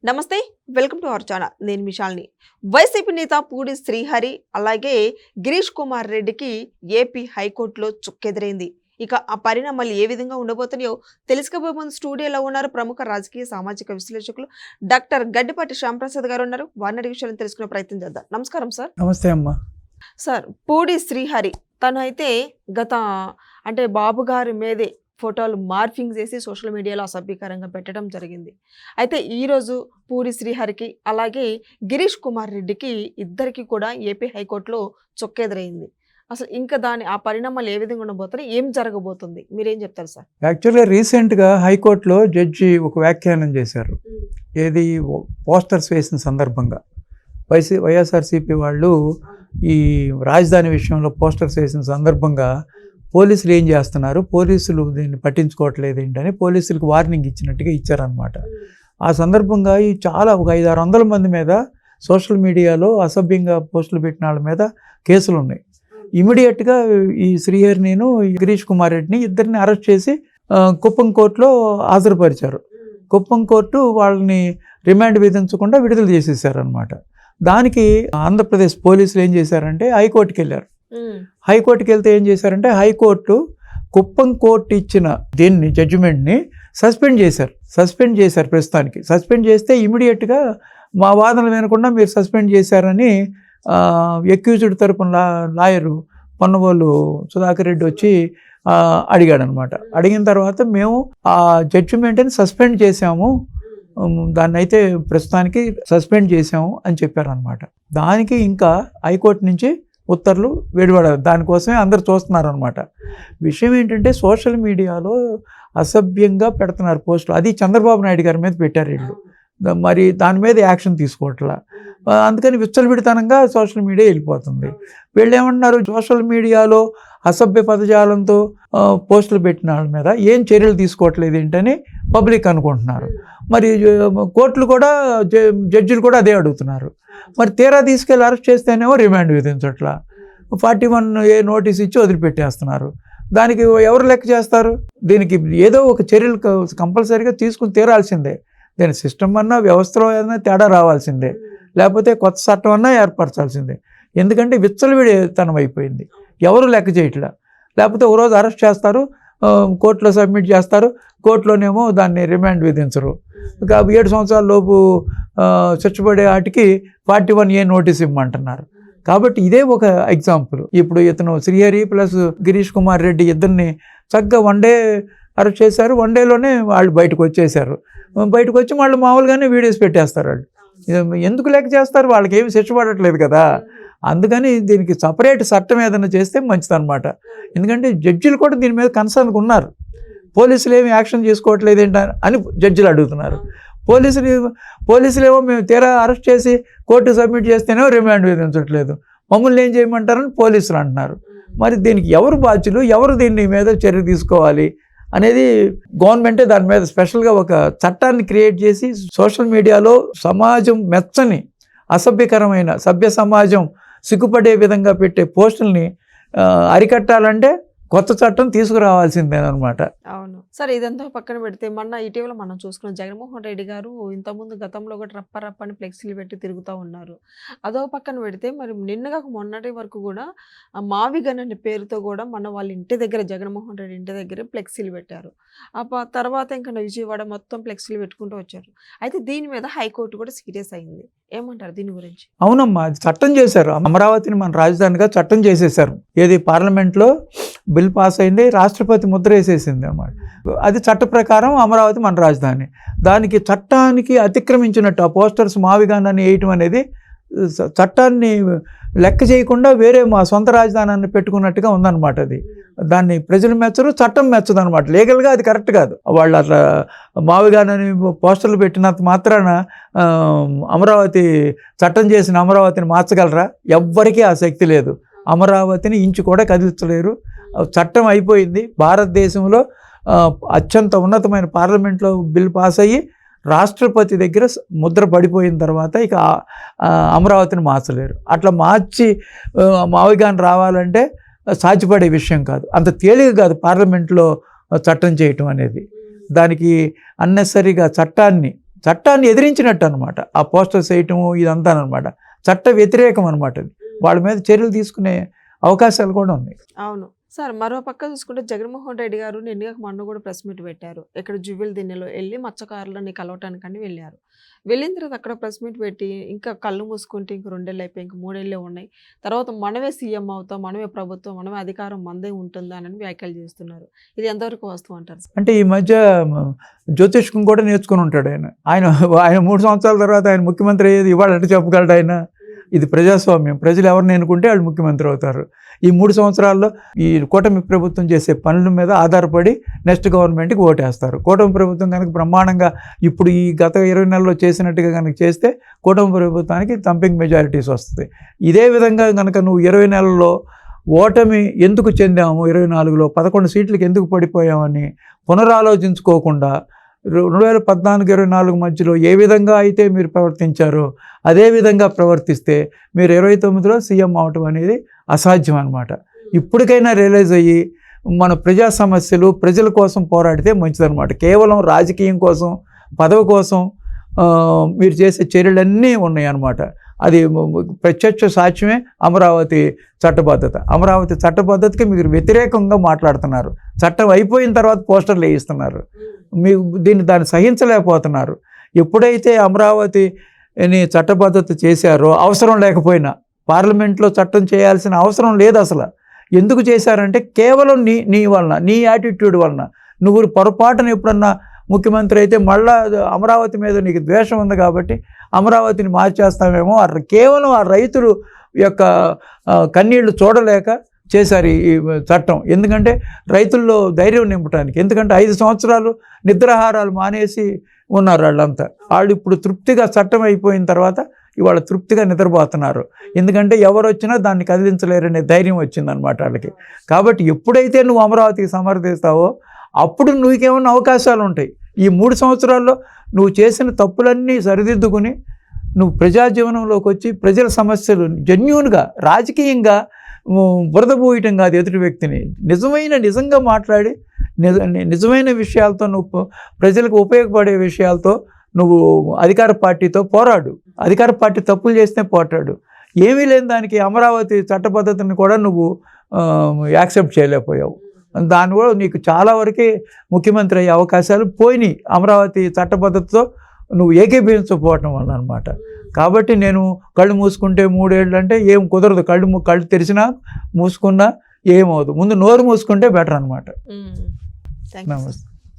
నమస్తే, welcome to our channel. నేను మిషాల్ని. YCP నేత పూడి శ్రీహరి అలాగే గిరీష్ కుమార్ రెడ్డికి ఏపీ హైకోర్టులో చుక్కెదురైంది. ఇక ఆ పరిణామాలు ఏ విధంగా ఉండబోతున్నాయో తెలుసుకోబోయే ముందు స్టూడియోలో ఉన్నారు ప్రముఖ రాజకీయ సామాజిక విశ్లేషకులు డాక్టర్ గడ్డిపాటి శ్యాంప్రసాద్ గారు ఉన్నారు. వారిని అడిగే విషయాలను తెలుసుకునే ప్రయత్నం చేద్దాం. నమస్కారం సార్. నమస్తే అమ్మా. సార్, పూడి శ్రీహరి తను అయితే గత బాబు గారి మీదే ఫోటోలు మార్ఫింగ్ చేసి సోషల్ మీడియాలో అసభ్యకరంగా పెట్టడం జరిగింది. అయితే ఈరోజు పూడి శ్రీహరికి అలాగే గిరీష్ కుమార్ రెడ్డికి ఇద్దరికి కూడా ఏపీ హైకోర్టులో చొక్కెదురైంది. అసలు ఇంకా ఆ పరిణామాలు ఏ విధంగా ఉండబోతున్నాయి, ఏం జరగబోతుంది, మీరేం చెప్తారు సార్? యాక్చువల్గా రీసెంట్గా హైకోర్టులో జడ్జి ఒక వ్యాఖ్యానం చేశారు. ఏది పోస్టర్స్ వేసిన సందర్భంగా వైఎస్ఆర్సీపీ వాళ్ళు ఈ రాజధాని విషయంలో పోస్టర్స్ వేసిన సందర్భంగా పోలీసులు ఏం చేస్తున్నారు, పోలీసులు దీన్ని పట్టించుకోవట్లేదు ఏంటని పోలీసులకు వార్నింగ్ ఇచ్చినట్టుగా ఇచ్చారనమాట. ఆ సందర్భంగా ఈ చాలా ఒక 500-600 మంది మీద సోషల్ మీడియాలో అసభ్యంగా పోస్టులు పెట్టిన వాళ్ళ మీద కేసులు ఉన్నాయి. ఇమీడియట్గా ఈ శ్రీహరిని గిరీష్ కుమార్ రెడ్డిని ఇద్దరిని అరెస్ట్ చేసి కుప్పం కోర్టులో హాజరుపరిచారు. కుప్పం కోర్టు వాళ్ళని రిమాండ్ విధించకుండా విడుదల చేసేసారనమాట. దానికి ఆంధ్రప్రదేశ్ పోలీసులు ఏం చేశారంటే హైకోర్టుకి వెళ్ళారు. హైకోర్టుకి వెళ్తే ఏం చేశారంటే హైకోర్టు కుప్పం కోర్టు ఇచ్చిన దీన్ని జడ్జిమెంట్ని సస్పెండ్ చేశారు. ప్రస్తుతానికి సస్పెండ్ చేస్తే ఇమీడియట్గా మా వాదనలు వినకుండా మీరు సస్పెండ్ చేశారని ఎక్యూజ్డ్ తరపున లాయరు పొన్నవోలు సుధాకర్ రెడ్డి వచ్చి అడిగాడనమాట. అడిగిన తర్వాత మేము ఆ జడ్జిమెంట్ని సస్పెండ్ చేశాము, దాన్ని అయితే ప్రస్తుతానికి సస్పెండ్ చేశాము అని చెప్పారనమాట. దానికి ఇంకా హైకోర్టు నుంచి ఉత్తర్వులు వెలువడాలి. దానికోసమే అందరు చూస్తున్నారనమాట. విషయం ఏంటంటే సోషల్ మీడియాలో అసభ్యంగా పెడుతున్నారు పోస్టులు. అది చంద్రబాబు నాయుడు గారి మీద పెట్టారు వీళ్ళు. మరి దాని మీద యాక్షన్ తీసుకోవట్లా. అందుకని విచ్చలవిడితనంగా సోషల్ మీడియా వెళ్ళిపోతుంది. వీళ్ళు ఏమంటున్నారు, సోషల్ మీడియాలో అసభ్య పదజాలంతో పోస్టులు పెట్టిన వాళ్ళ మీద ఏం చర్యలు తీసుకోవట్లేదు ఏంటని పబ్లిక్ అనుకుంటున్నారు. మరి కోర్టులు కూడా జడ్జిలు కూడా అదే అడుగుతున్నారు. మరి తీరా తీసుకెళ్ళి అరెస్ట్ చేస్తేనేమో రిమాండ్ విధించట్లా, 41A నోటీస్ ఇచ్చి వదిలిపెట్టేస్తున్నారు. దానికి ఎవరు లెక్క చేస్తారు? దీనికి ఏదో ఒక చర్యలు కంపల్సరీగా తీసుకుని తీరాల్సిందే. దీని సిస్టమ్ అన్నా వ్యవస్థలో ఏదైనా తేడా రావాల్సిందే, లేకపోతే కొత్త చట్టం అన్నా ఏర్పరచాల్సిందే. ఎందుకంటే విచ్చలవిడితనం అయిపోయింది, ఎవరు లెక్క చేయట్లా. లేకపోతే ఒక రోజు అరెస్ట్ చేస్తారు, కోర్టులో సబ్మిట్ చేస్తారు, కోర్టులోనేమో దాన్ని రిమాండ్ విధించరు. 7 సంవత్సరాల లోపు చచ్చిపడే వాటికి 41A నోటీస్ ఇవ్వమంటున్నారు. కాబట్టి ఇదే ఒక ఎగ్జాంపుల్. ఇప్పుడు ఇతను శ్రీహరి ప్లస్ గిరీష్ కుమార్ రెడ్డి ఇద్దరిని చక్కగా 1 డే అరెస్ట్ చేశారు. 1 డేలోనే వాళ్ళు బయటకు వచ్చేసారు. బయటకు వచ్చి వాళ్ళు మామూలుగానే వీడియోస్ పెట్టేస్తారు. వాళ్ళు ఎందుకు లెక్క చేస్తారు? వాళ్ళకి ఏమి శిక్ష పడట్లేదు కదా. అందుకని దీనికి సపరేట్ చట్టం ఏదైనా చేస్తే మంచిదన్నమాట. ఎందుకంటే జడ్జిలు కూడా దీని మీద కన్సర్న్గా ఉన్నారు. పోలీసులు ఏమి యాక్షన్ చేసుకోవట్లేదు ఏంటని అని జడ్జిలు అడుగుతున్నారు. పోలీసులు ఏమో మేము తీరా అరెస్ట్ చేసి కోర్టు సబ్మిట్ చేస్తేనేమో రిమాండ్ విధించట్లేదు, మమ్మల్ని ఏం చేయమంటారని పోలీసులు అంటున్నారు. మరి దీనికి ఎవరు బాధ్యులు, ఎవరు దీని మీద చర్య తీసుకోవాలి అనేది గవర్నమెంటే దాని మీద స్పెషల్గా ఒక చట్టాన్ని క్రియేట్ చేసి సోషల్ మీడియాలో సమాజం మెచ్చని అసభ్యకరమైన సభ్య సమాజం సిగ్గుపడే విధంగా పెట్టే పోస్టుల్ని అరికట్టాలంటే కొత్త చట్టం తీసుకురావాల్సిందేనమాట. అవును సార్. ఇదంతా పక్కన పెడితే ఇటీవల మనం చూసుకున్నాం, జగన్మోహన్ రెడ్డి గారు ఇంతకుముందు గతంలో కూడా రప్పని ఫ్లెక్సీలు పెట్టి తిరుగుతూ ఉన్నారు. అదో పక్కన పెడితే మరి నిన్నగా మొన్నటి వరకు కూడా మావిగన్ అనే పేరుతో కూడా వాళ్ళ ఇంటి దగ్గర జగన్మోహన్ రెడ్డి ఇంటి దగ్గర ఫ్లెక్సీలు పెట్టారు. తర్వాత ఇంకా విజయవాడ మొత్తం ఫ్లెక్సీలు పెట్టుకుంటూ వచ్చారు. అయితే దీని మీద హైకోర్టు కూడా సీరియస్ అయింది. ఏమంటారు దీని గురించి? అవునమ్మా, చట్టం చేశారు. అమరావతిని మన రాజధానిగా చట్టం చేసేసారు. ఏది పార్లమెంట్లో బిల్ పాస్ అయింది, రాష్ట్రపతి ముద్ర వేసేసింది అన్నమాట. అది చట్ట ప్రకారం అమరావతి మన రాజధాని. దానికి చట్టానికి అతిక్రమించినట్టు ఆ పోస్టర్స్ మావిగాన్ని వేయటం అనేది చట్టాన్ని లెక్క చేయకుండా వేరే మా సొంత రాజధానాన్ని పెట్టుకున్నట్టుగా ఉందన్నమాట. అది దాన్ని ప్రజలు మెచ్చరు, చట్టం మెచ్చదు అనమాట. లీగల్గా అది కరెక్ట్ కాదు. వాళ్ళు అట్లా మావిగానని పోస్టర్లు పెట్టినంత మాత్రాన అమరావతి చట్టం చేసిన అమరావతిని మార్చగలరా? ఎవ్వరికీ ఆ శక్తి లేదు. అమరావతిని ఇంచు కూడా కదిలించలేరు. చట్టం అయిపోయింది. భారతదేశంలో అత్యంత ఉన్నతమైన పార్లమెంట్లో బిల్ పాస్ అయ్యి రాష్ట్రపతి దగ్గర ముద్ర పడిపోయిన తర్వాత ఇక అమరావతిని మార్చలేరు. అట్లా మార్చి మావిగాన్ రావాలంటే సాధ్యపడే విషయం కాదు, అంత తేలిక కాదు పార్లమెంట్లో చట్టం చేయటం అనేది. దానికి అన్నెసరిగా చట్టాన్ని చట్టాన్ని ఎదిరించినట్టు అనమాట. ఆ పోస్టర్స్ వేయటము ఇదంతా అనమాట చట్ట వ్యతిరేకం అనమాట. అది వాళ్ళ మీద చర్యలు తీసుకునే అవకాశాలు కూడా ఉన్నాయి. అవును సార్. మరో పక్క చూసుకుంటే జగన్మోహన్ రెడ్డి గారు నిన్నగా మొన్న కూడా ప్రెస్ మీట్ పెట్టారు. ఇక్కడ జువ్వెల దిన్నెలో వెళ్ళి మత్స్యకారులని కలవటానికని వెళ్ళారు. వెళ్ళిన తర్వాత అక్కడ ప్రెస్ మీట్ పెట్టి ఇంకా కళ్ళు మూసుకుంటే ఇంక 2 ఏళ్ళు అయిపోయి ఇంక 3 ఏళ్ళే ఉన్నాయి, తర్వాత మనమే సీఎం అవుతాం, మనమే ప్రభుత్వం, మనమే అధికారం మందే ఉంటుంది అని వ్యాఖ్యలు చేస్తున్నారు. ఇది ఎంతవరకు వాస్తవం అంటారు సార్? అంటే ఈ మధ్య జ్యోతిష్కం కూడా నేర్చుకుని ఉంటాడు ఆయన. ఆయన ఆయన 3 సంవత్సరాల తర్వాత ఆయన ముఖ్యమంత్రి అయ్యేది ఇవాళ అంటే చెప్పగలడు ఆయన. ఇది ప్రజాస్వామ్యం. ప్రజలు ఎవరిని ఎన్నుకుంటే వాళ్ళు ముఖ్యమంత్రి అవుతారు. ఈ 3 సంవత్సరాల్లో ఈ కూటమి ప్రభుత్వం చేసే పనుల మీద ఆధారపడి నెక్స్ట్ గవర్నమెంట్కి ఓటేస్తారు. కూటమి ప్రభుత్వం కనుక బ్రహ్మాండంగా ఇప్పుడు ఈ గత 20 నెలల్లో చేసినట్టుగా కనుక చేస్తే కూటమి ప్రభుత్వానికి థంపింగ్ మెజారిటీస్ వస్తుంది. ఇదే విధంగా కనుక నువ్వు 20 నెలల్లో ఓటమి ఎందుకు చెందాము, 24లో 11 సీట్లకు ఎందుకు పడిపోయామని పునరాలోచించుకోకుండా 2014-24 మధ్యలో ఏ విధంగా అయితే మీరు ప్రవర్తించారో అదే విధంగా ప్రవర్తిస్తే మీరు 29లో సీఎం అవటం అనేది అసాధ్యం అన్నమాట. ఇప్పటికైనా రియలైజ్ అయ్యి మన ప్రజా సమస్యలు ప్రజల కోసం పోరాడితే మంచిదన్నమాట. కేవలం రాజకీయం కోసం పదవి కోసం మీరు చేసే చర్యలన్నీ ఉన్నాయి అన్నమాట. అది ప్రత్యక్ష సాక్ష్యమే అమరావతి చట్టబద్ధత. అమరావతి చట్టబద్ధతకి మీరు వ్యతిరేకంగా మాట్లాడుతున్నారు. చట్టం అయిపోయిన తర్వాత పోస్టర్లు వేయిస్తున్నారు. మీకు దాన్ని సహించలేకపోతున్నారు. ఎప్పుడైతే అమరావతిని చట్టబద్ధత చేశారో అవసరం లేకపోయినా పార్లమెంట్లో చట్టం చేయాల్సిన అవసరం లేదు అసలు. ఎందుకు చేశారంటే కేవలం నీ వలన, నీ యాటిట్యూడ్ వలన. నువ్వు పొరపాటున ఎప్పుడన్నా ముఖ్యమంత్రి అయితే మళ్ళా అమరావతి మీద నీకు ద్వేషం ఉంది కాబట్టి అమరావతిని మార్చేస్తామేమో, కేవలం ఆ రైతులు యొక్క కన్నీళ్లు చూడలేక చేశారు ఈ చట్టం. ఎందుకంటే రైతుల్లో ధైర్యం నింపడానికి. ఎందుకంటే 5 సంవత్సరాలు నిద్రాహారాలు మానేసి ఉన్నారు వాళ్ళంతా. వాళ్ళు ఇప్పుడు తృప్తిగా చట్టం అయిపోయిన తర్వాత ఇవాళ తృప్తిగా నిద్రపోతున్నారు. ఎందుకంటే ఎవరు వచ్చినా దాన్ని కదిలించలేరనే ధైర్యం వచ్చిందనమాట వాళ్ళకి. కాబట్టి ఎప్పుడైతే నువ్వు అమరావతికి సమర్థిస్తావో అప్పుడు నీకేమన్నా అవకాశాలు ఉంటాయి. ఈ 3 సంవత్సరాల్లో నువ్వు చేసిన తప్పులన్నీ సరిదిద్దుకుని నువ్వు ప్రజా జీవనంలోకి వచ్చి ప్రజల సమస్యలు జెన్యూన్గా రాజకీయంగా బురద పోయటం కాదు, ఎదుటి వ్యక్తిని నిజంగా మాట్లాడి నిజమైన విషయాలతో నువ్వు ప్రజలకు ఉపయోగపడే విషయాలతో నువ్వు అధికార పార్టీతో పోరాడు. అధికార పార్టీ తప్పులు చేస్తే పోరాడు. ఏమీ లేని దానికి అమరావతి చట్టబద్ధతని కూడా నువ్వు యాక్సెప్ట్ చేయలేకపోయావు. దానివల్ల నీకు చాలా వరకే ముఖ్యమంత్రి అయ్యే అవకాశాలు పోయినాయి అమరావతి చట్టబద్ధతతో నువ్వు ఏకీభవించకపోవటం వల్ల అనమాట. కాబట్టి నేను కళ్ళు మూసుకుంటే 3 ఏళ్ళు అంటే ఏం కుదరదు. కళ్ళు తెరిచినా మూసుకున్నా ఏమవుతుంది. ముందు నోరు మూసుకుంటే బెటర్ అనమాట. థాంక్యూ. నమస్తే.